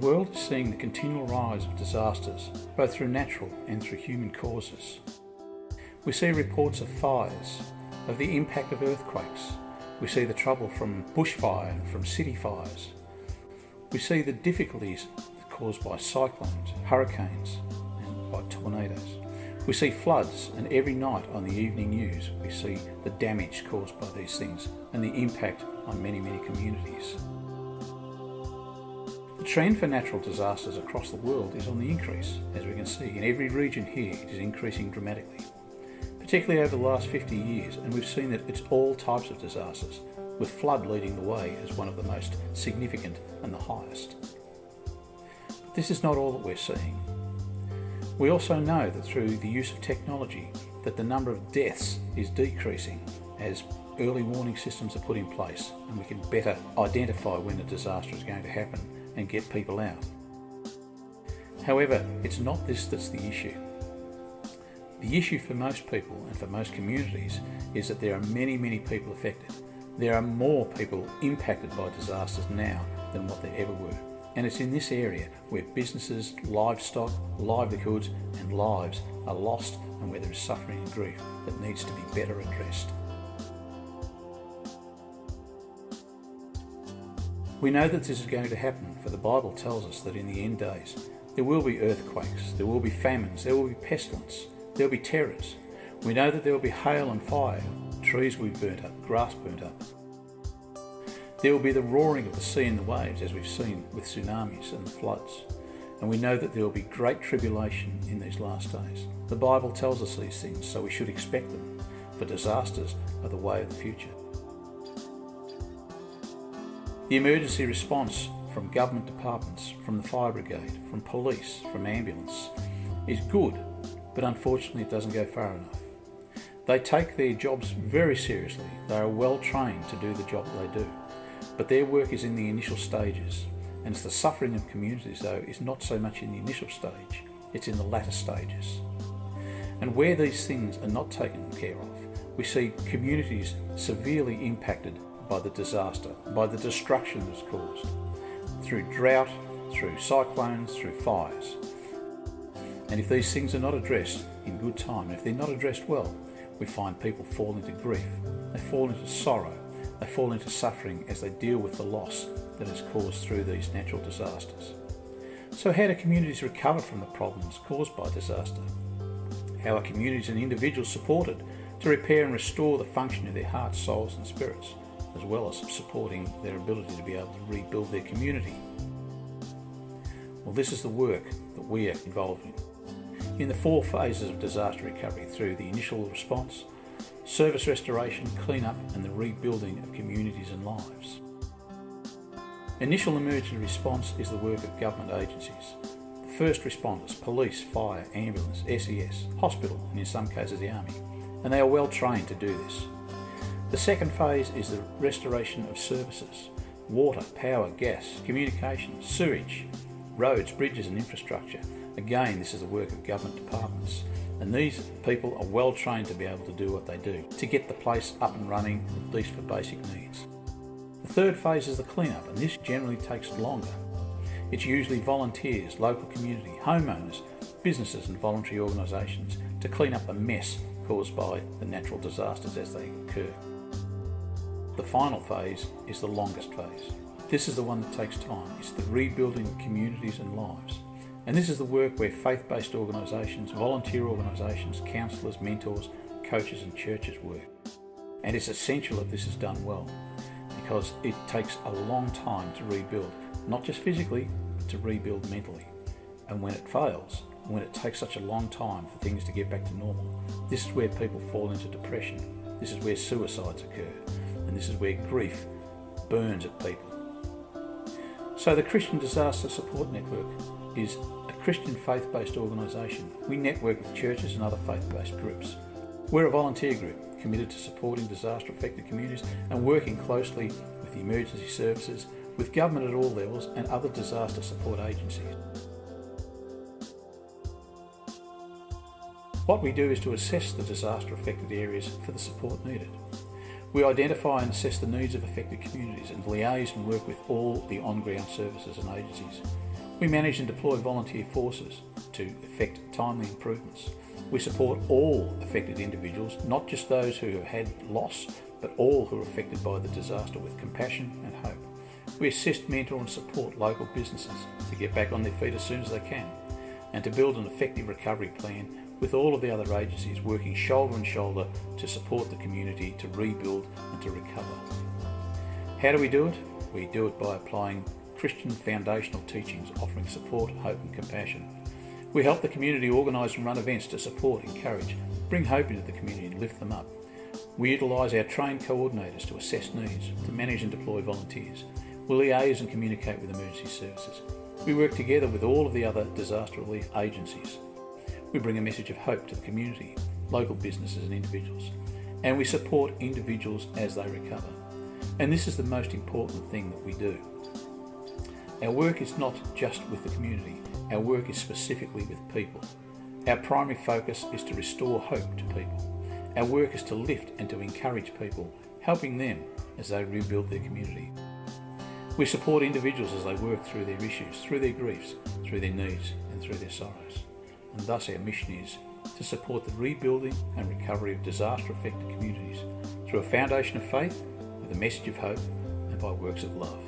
world is seeing the continual rise of disasters, both through natural and through human causes. We see reports of fires, of the impact of earthquakes. We see the trouble from bushfire and from city fires. We see the difficulties caused by cyclones, hurricanes and by tornadoes. We see floods, and every night on the evening news we see the damage caused by these things and the impact on many communities. The trend for natural disasters across the world is on the increase. As we can see, in every region here it is increasing dramatically, particularly over the last 50 years, and we've seen that it's all types of disasters, with flood leading the way as one of the most significant and the highest. But this is not all that we're seeing. We also know that through the use of technology that the number of deaths is decreasing as early warning systems are put in place, and we can better identify when a disaster is going to happen and get people out. However, it's not this that's the issue. The issue for most people and for most communities is that there are many people affected. There are more people impacted by disasters now than what there ever were. And it's in this area where businesses, livestock, livelihoods and lives are lost, and where there is suffering and grief that needs to be better addressed. We know that this is going to happen, for the Bible tells us that in the end days there will be earthquakes, there will be famines, there will be pestilence, there will be terrors. We know that there will be hail and fire, trees will be burnt up, grass burnt up. There will be the roaring of the sea and the waves, as we've seen with tsunamis and the floods. And we know that there will be great tribulation in these last days. The Bible tells us these things, so we should expect them, for disasters are the way of the future. The emergency response from government departments, from the fire brigade, from police, from ambulance is good, but unfortunately it doesn't go far enough. They take their jobs very seriously. They are well trained to do the job they do. But their work is in the initial stages, and it's the suffering of communities, though, is not so much in the initial stage, it's in the latter stages. And where these things are not taken care of, we see communities severely impacted by the disaster, by the destruction that's caused, through drought, through cyclones, through fires. And if these things are not addressed in good time, if they're not addressed well, we find people fall into grief, they fall into sorrow, they fall into suffering as they deal with the loss that is caused through these natural disasters. So how do communities recover from the problems caused by disaster? How are communities and individuals supported to repair and restore the function of their hearts, souls and spirits, as well as supporting their ability to be able to rebuild their community? Well, this is the work that we are involved in the 4 phases of disaster recovery, through the initial response, service restoration, clean-up and the rebuilding of communities and lives. Initial emergency response is the work of government agencies. The first responders, police, fire, ambulance, SES, hospital and in some cases the army, and they are well trained to do this. The second phase is the restoration of services: water, power, gas, communication, sewage, roads, bridges and infrastructure. Again, this is the work of government departments, and these people are well trained to be able to do what they do, to get the place up and running, at least for basic needs. The third phase is the clean-up, and this generally takes longer. It's usually volunteers, local community, homeowners, businesses and voluntary organisations to clean up the mess caused by the natural disasters as they occur. The final phase is the longest phase. This is the one that takes time. It's the rebuilding of communities and lives. And this is the work where faith-based organisations, volunteer organisations, counsellors, mentors, coaches and churches work. And it's essential that this is done well, because it takes a long time to rebuild, not just physically, but to rebuild mentally. And when it fails, when it takes such a long time for things to get back to normal, this is where people fall into depression. This is where suicides occur. And this is where grief burns at people. So the Christian Disaster Support Network is a Christian faith-based organisation. We network with churches and other faith-based groups. We're a volunteer group committed to supporting disaster-affected communities and working closely with the emergency services, with government at all levels and other disaster support agencies. What we do is to assess the disaster-affected areas for the support needed. We identify and assess the needs of affected communities and liaise and work with all the on-ground services and agencies. We manage and deploy volunteer forces to effect timely improvements. We support all affected individuals, not just those who have had loss, but all who are affected by the disaster, with compassion and hope. We assist, mentor and support local businesses to get back on their feet as soon as they can, and to build an effective recovery plan with all of the other agencies working shoulder and shoulder to support the community to rebuild and to recover. How do we do it? We do it by applying Christian foundational teachings, offering support, hope and compassion. We help the community organise and run events to support, encourage, bring hope into the community and lift them up. We utilise our trained coordinators to assess needs, to manage and deploy volunteers. We liaise and communicate with emergency services. We work together with all of the other disaster relief agencies. We bring a message of hope to the community, local businesses and individuals. And we support individuals as they recover. And this is the most important thing that we do. Our work is not just with the community. Our work is specifically with people. Our primary focus is to restore hope to people. Our work is to lift and to encourage people, helping them as they rebuild their community. We support individuals as they work through their issues, through their griefs, through their needs and through their sorrows. And thus our mission is to support the rebuilding and recovery of disaster-affected communities through a foundation of faith, with a message of hope and by works of love.